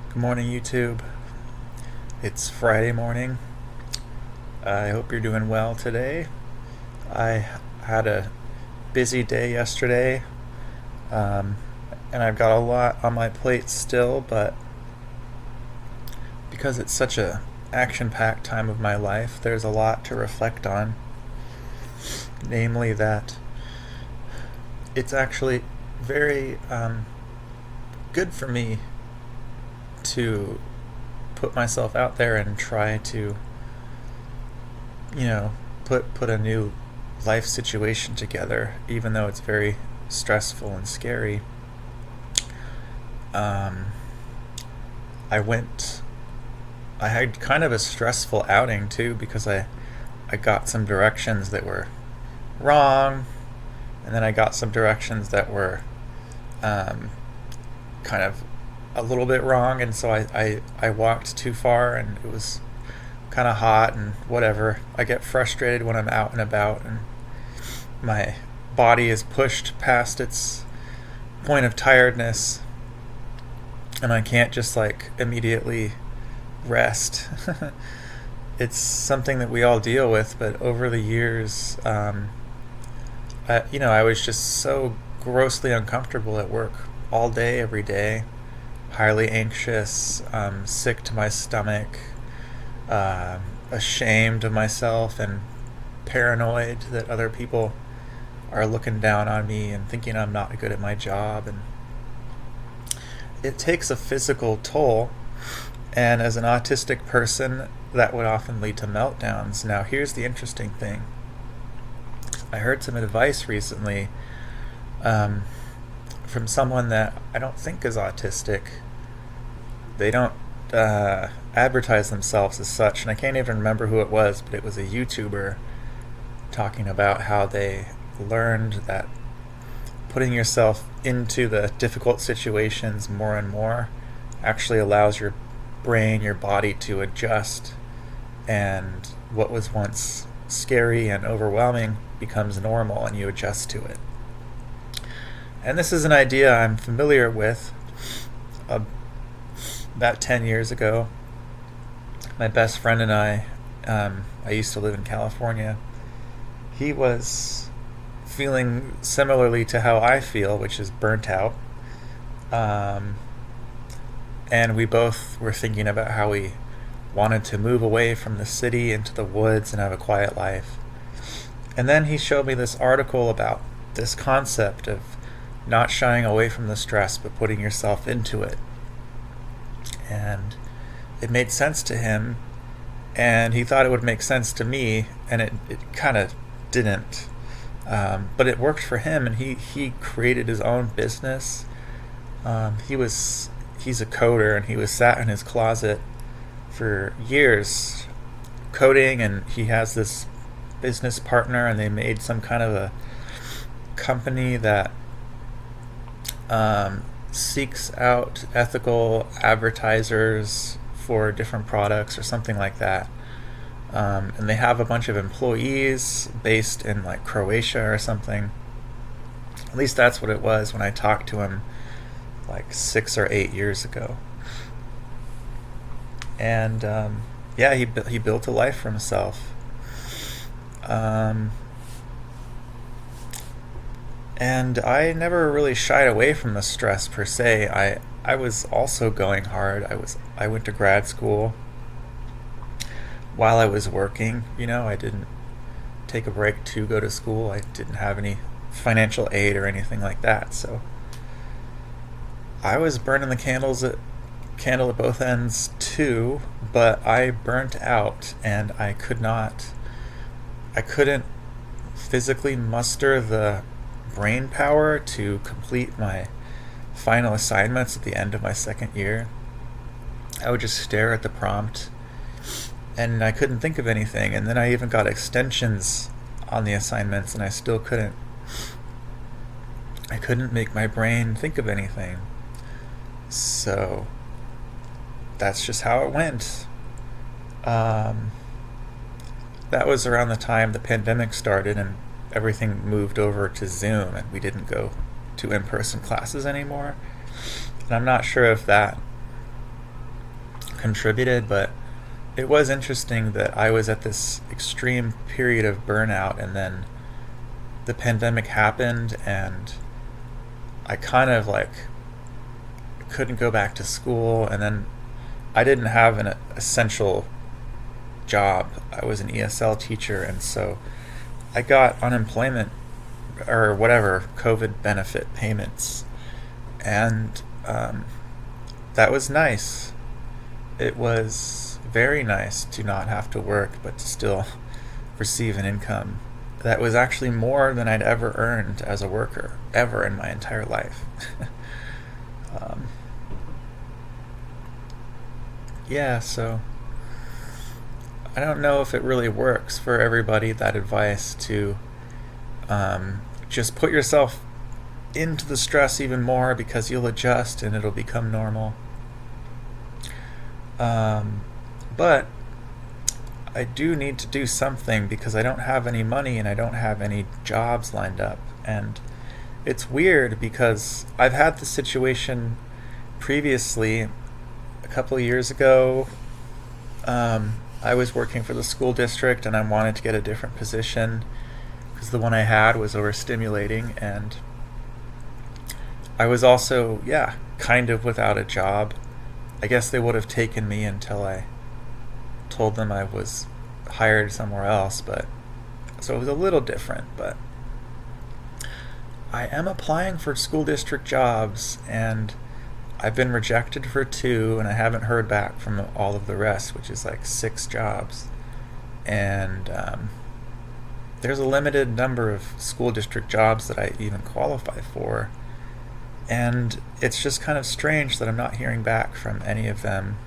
Good morning, YouTube. It's Friday morning. I hope you're doing well today. I had a busy day yesterday, um, and I've got a lot on my plate still, but because it's such a action-packed time of my life, there's a lot to reflect on. Namely that it's actually very good for me to put myself out there and try to, put a new life situation together, even though it's very stressful and scary. Um, I went. I had kind of a stressful outing too because I got some directions that were wrong, and then I got some directions that were um, kind of a little bit wrong, and so I walked too far, and it was kind of hot and whatever. I get frustrated when I'm out and about, and my body is pushed past its point of tiredness, and I can't just like immediately rest. It's something that we all deal with, but over the years, I was just so grossly uncomfortable at work all day, every day, highly anxious, sick to my stomach, ashamed of myself, and paranoid that other people are looking down on me and thinking I'm not good at my job. And it takes a physical toll, and as an autistic person, that would often lead to meltdowns. Now, here's the interesting thing. I heard some advice recently from someone that I don't think is autistic. They don't advertise themselves as such, and I can't even remember who it was, but it was a YouTuber talking about how they learned that putting yourself into the difficult situations more and more actually allows your brain, your body to adjust, and what was once scary and overwhelming becomes normal and you adjust to it. And this is an idea I'm familiar with. About 10 years ago, my best friend and I used to live in California. He was feeling similarly to how I feel, which is burnt out. And we both were thinking about how we wanted to move away from the city into the woods and have a quiet life. And then he showed me this article about this concept of not shying away from the stress, but putting yourself into it. And it made sense to him, and he thought it would make sense to me, and it kind of didn't. But it worked for him, and he created his own business. He's a coder, and he was sat in his closet for years coding, and he has this business partner, and they made some kind of a company that seeks out ethical advertisers for different products or something like that. And they have a bunch of employees based in like Croatia or something. At least that's what it was when I talked to him like 6 or 8 years ago. And he built a life for himself. And I never really shied away from the stress per se. I was also going hard. I went to grad school while I was working. I didn't take a break to go to school. I didn't have any financial aid or anything like that. So I was burning the candle at both ends too, but I burnt out, and I couldn't physically muster the brain power to complete my final assignments at the end of my second year. I would just stare at the prompt, and I couldn't think of anything. And then I even got extensions on the assignments, and I still couldn't make my brain think of anything. So that's just how it went. That was around the time the pandemic started, and everything moved over to Zoom, and we didn't go to in-person classes anymore. And I'm not sure if that contributed, but it was interesting that I was at this extreme period of burnout, and then the pandemic happened, and I kind of like couldn't go back to school, and then I didn't have an essential job. I was an ESL teacher, and so I got unemployment or whatever COVID benefit payments, and that was nice. It was very nice to not have to work, but to still receive an income that was actually more than I'd ever earned as a worker, ever in my entire life. um, yeah, so I don't know if it really works for everybody, that advice to just put yourself into the stress even more, because you'll adjust and it'll become normal. But I do need to do something, because I don't have any money and I don't have any jobs lined up. And it's weird because I've had the situation previously. A couple of years ago, I was working for the school district and I wanted to get a different position because the one I had was overstimulating, and I was also, kind of without a job. I guess they would have taken me until I told them I was hired somewhere else, but so it was a little different. But I am applying for school district jobs, and I've been rejected for 2, and I haven't heard back from all of the rest, which is like 6 jobs. And there's a limited number of school district jobs that I even qualify for. And it's just kind of strange that I'm not hearing back from any of them.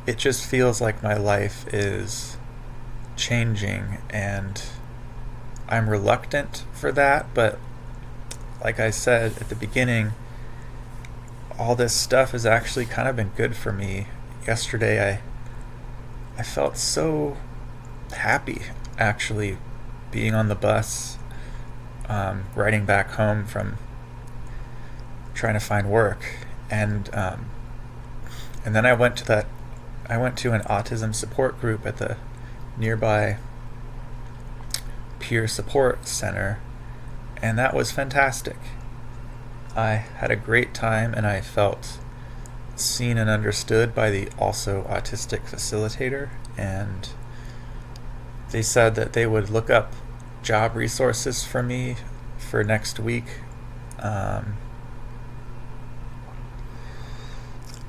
It just feels like my life is changing, and I'm reluctant for that. But like I said at the beginning, all this stuff has actually kind of been good for me. Yesterday I felt so happy, actually, being on the bus, riding back home from trying to find work, and then I went to an autism support group at the nearby peer support center, and that was fantastic. I had a great time, and I felt seen and understood by the also autistic facilitator, and they said that they would look up job resources for me for next week.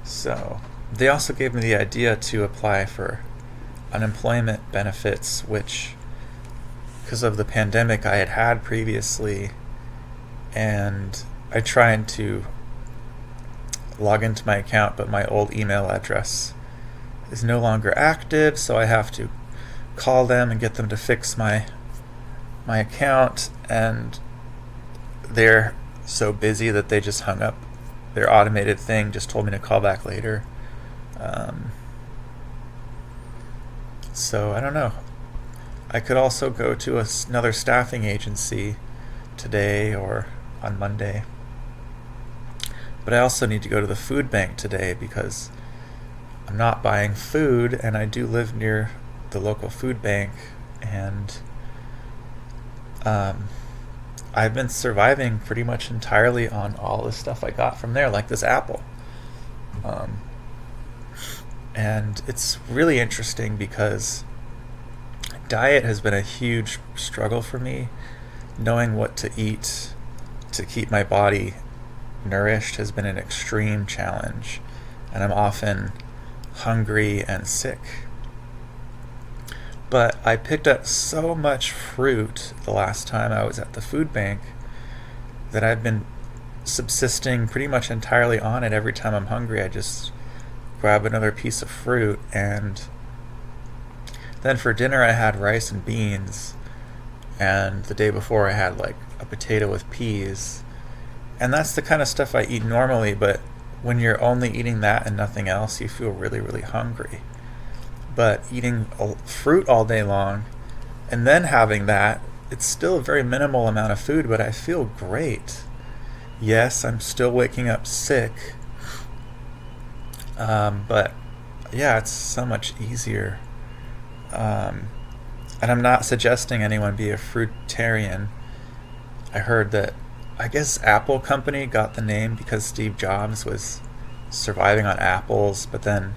So they also gave me the idea to apply for unemployment benefits, which, because of the pandemic, I had previously, and I tried to log into my account, but my old email address is no longer active, so I have to call them and get them to fix my account, and they're so busy that they just hung up. Their automated thing just told me to call back later. So I don't know. I could also go to another staffing agency today or on Monday. But I also need to go to the food bank today because I'm not buying food, and I do live near the local food bank, and I've been surviving pretty much entirely on all the stuff I got from there, like this apple. And it's really interesting because diet has been a huge struggle for me. Knowing what to eat to keep my body nourished has been an extreme challenge, and I'm often hungry and sick. But I picked up so much fruit the last time I was at the food bank that I've been subsisting pretty much entirely on it. Every time I'm hungry, I just grab another piece of fruit, and then for dinner I had rice and beans, and the day before I had like a potato with peas. And that's the kind of stuff I eat normally, but when you're only eating that and nothing else, you feel really, really hungry. But eating fruit all day long and then having that, it's still a very minimal amount of food, but I feel great. Yes, I'm still waking up sick, But yeah, it's so much easier. Um, and I'm not suggesting anyone be a fruitarian. I heard that, I guess Apple Company got the name because Steve Jobs was surviving on apples, but then,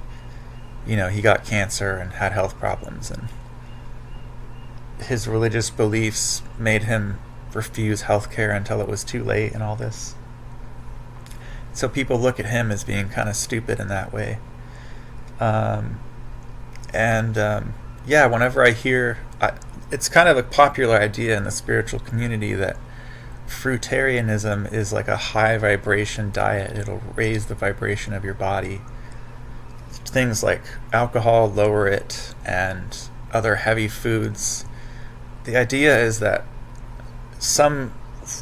he got cancer and had health problems, and his religious beliefs made him refuse healthcare until it was too late and all this. So people look at him as being kind of stupid in that way. Um, and yeah, whenever I hear, it's kind of a popular idea in the spiritual community that fruitarianism is like a high vibration diet. It'll raise the vibration of your body. Things like alcohol lower it, and other heavy foods. The idea is that some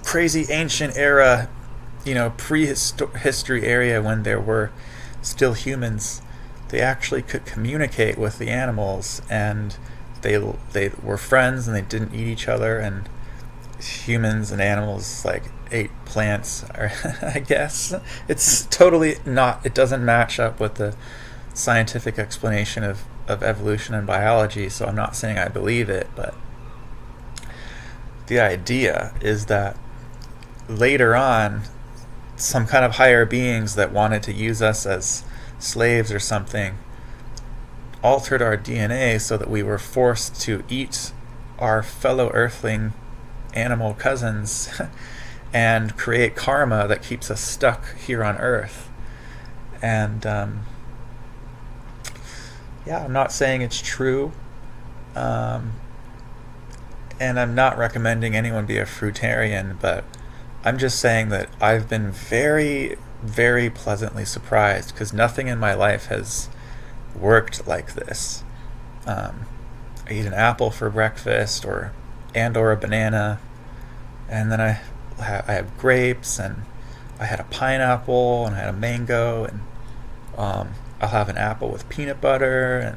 crazy ancient era, prehistory area, when there were still humans, they actually could communicate with the animals, and they were friends, and they didn't eat each other, and humans and animals like ate plants. Or I guess it's totally not. It doesn't match up with the scientific explanation of evolution and biology. So I'm not saying I believe it, but the idea is that later on, some kind of higher beings that wanted to use us as slaves or something altered our DNA so that we were forced to eat our fellow earthling animal cousins and create karma that keeps us stuck here on Earth. And yeah, I'm not saying it's true. And I'm not recommending anyone be a fruitarian, but I'm just saying that I've been very, very pleasantly surprised, because nothing in my life has worked like this. I eat an apple for breakfast, or a banana, and then I have grapes, and I had a pineapple, and I had a mango, and I'll have an apple with peanut butter, and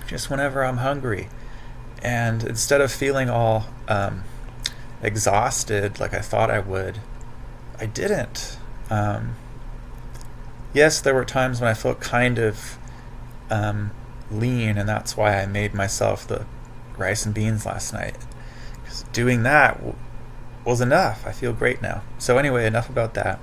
just whenever I'm hungry. And instead of feeling all exhausted like I thought I would, I didn't. Yes, there were times when I felt kind of lean, and that's why I made myself the rice and beans last night. Because doing that was enough. I feel great now. So anyway, enough about that.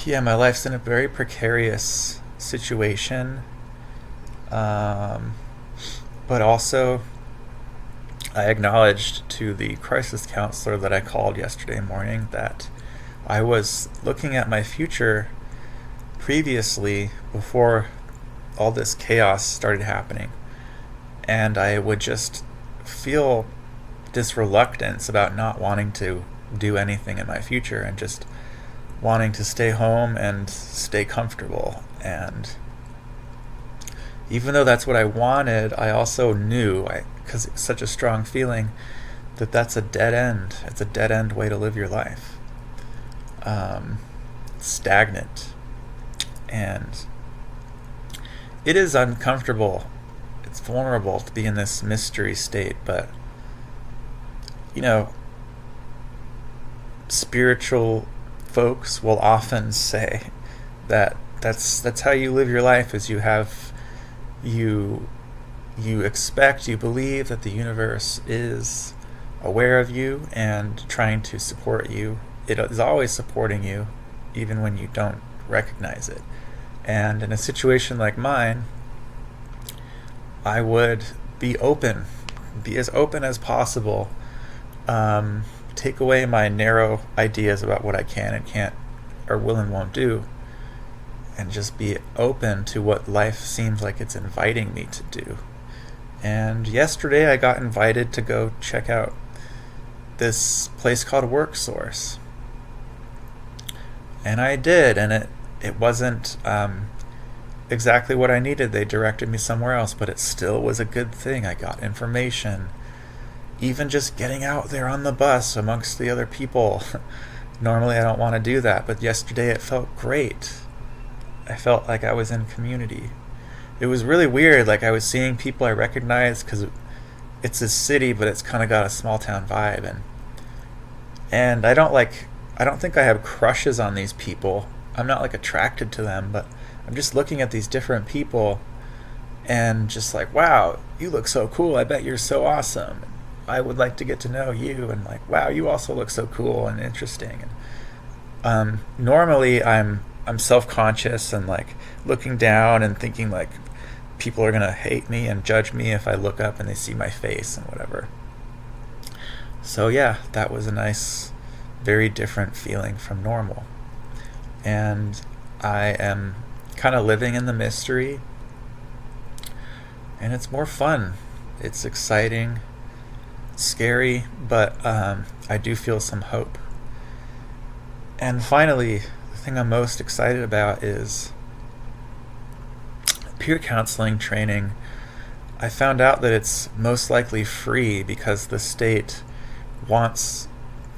Yeah, my life's in a very precarious situation. But also, I acknowledged to the crisis counselor that I called yesterday morning that I was looking at my future previously, before all this chaos started happening, and I would just feel this reluctance about not wanting to do anything in my future, and just wanting to stay home and stay comfortable. And even though that's what I wanted, I also knew, because it's such a strong feeling, that that's a dead end. It's a dead end way to live your life. Stagnant. And it is uncomfortable. It's vulnerable to be in this mystery state, but, spiritual folks will often say that that's how you live your life, is you expect, you believe that the universe is aware of you and trying to support you. It is always supporting you, even when you don't recognize it. And in a situation like mine, I would be as open as possible. Take away my narrow ideas about what I can and can't, or will and won't do, and just be open to what life seems like it's inviting me to do. And yesterday I got invited to go check out this place called WorkSource. And I did, and it wasn't exactly what I needed. They directed me somewhere else, but it still was a good thing. I got information. Even just getting out there on the bus amongst the other people. Normally I don't want to do that, but yesterday it felt great. I felt like I was in community. It was really weird. Like, I was seeing people I recognized, because it's a city, but it's kind of got a small town vibe, and I I don't think I have crushes on these people. I'm not like attracted to them, but I'm just looking at these different people and just like, wow, you look so cool. I bet you're so awesome. I would like to get to know you. And like, wow, you also look so cool and interesting. And normally I'm self-conscious and like looking down and thinking like people are gonna hate me and judge me if I look up and they see my face and whatever. So yeah, that was a nice, very different feeling from normal. And I am kind of living in the mystery, and it's more fun. It's exciting, scary, but I do feel some hope. And finally, the thing I'm most excited about is peer counseling training. I found out that it's most likely free because the state wants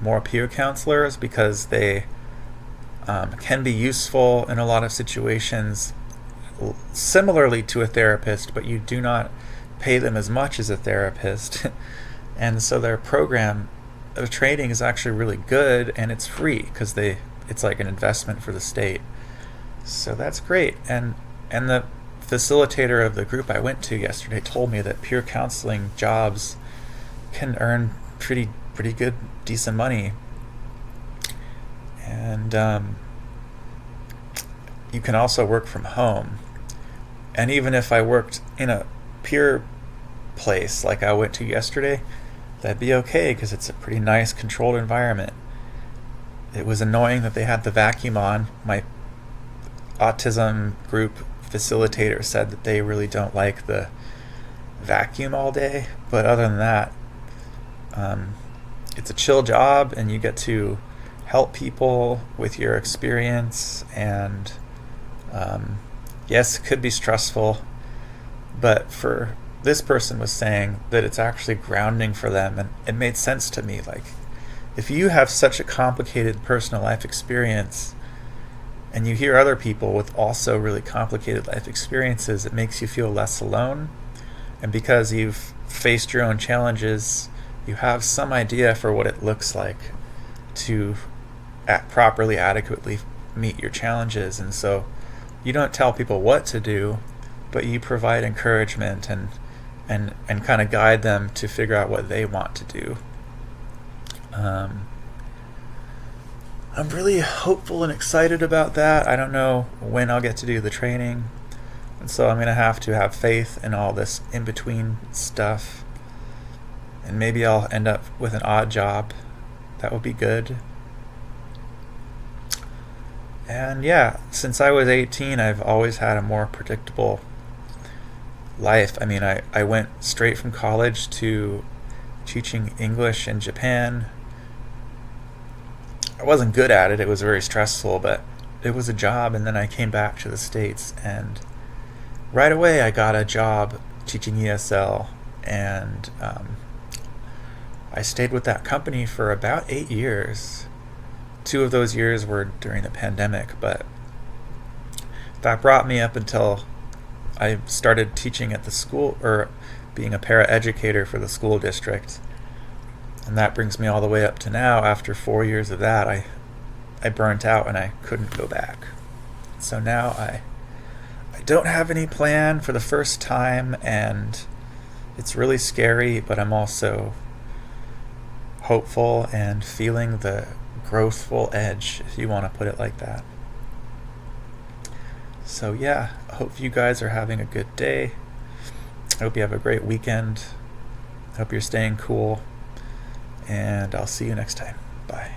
more peer counselors because they can be useful in a lot of situations similarly to a therapist, but you do not pay them as much as a therapist. And so their program of training is actually really good, and it's free because it's like an investment for the state. So that's great. And the facilitator of the group I went to yesterday told me that peer counseling jobs can earn pretty good, decent money. And you can also work from home. And even if I worked in a peer place like I went to yesterday, that'd be okay because it's a pretty nice controlled environment. It was annoying that they had the vacuum on. My autism group facilitator said that they really don't like the vacuum all day, but other than that, it's a chill job and you get to help people with your experience. And yes, it could be stressful, but for this person was saying that it's actually grounding for them, and it made sense to me. Like, if you have such a complicated personal life experience and you hear other people with also really complicated life experiences, it makes you feel less alone. And because you've faced your own challenges, you have some idea for what it looks like to properly, adequately meet your challenges. And so you don't tell people what to do, but you provide encouragement and kind of guide them to figure out what they want to do. I'm really hopeful and excited about that. I don't know when I'll get to do the training, and so I'm going to have faith in all this in-between stuff, and maybe I'll end up with an odd job. That would be good. And yeah, since I was 18, I've always had a more predictable life. I mean, I went straight from college to teaching English in Japan. I wasn't good at it. It was very stressful, but it was a job. And then I came back to the States, and right away I got a job teaching ESL. And I stayed with that company for about 8 years. 2 of those years were during the pandemic, but that brought me up until I started teaching at the school, or being a paraeducator for the school district. And that brings me all the way up to now. After 4 years of that, I burnt out and I couldn't go back. So now I don't have any plan for the first time, and it's really scary, but I'm also hopeful and feeling the growthful edge, if you want to put it like that. So yeah, I hope you guys are having a good day. I hope you have a great weekend. I hope you're staying cool. And I'll see you next time. Bye.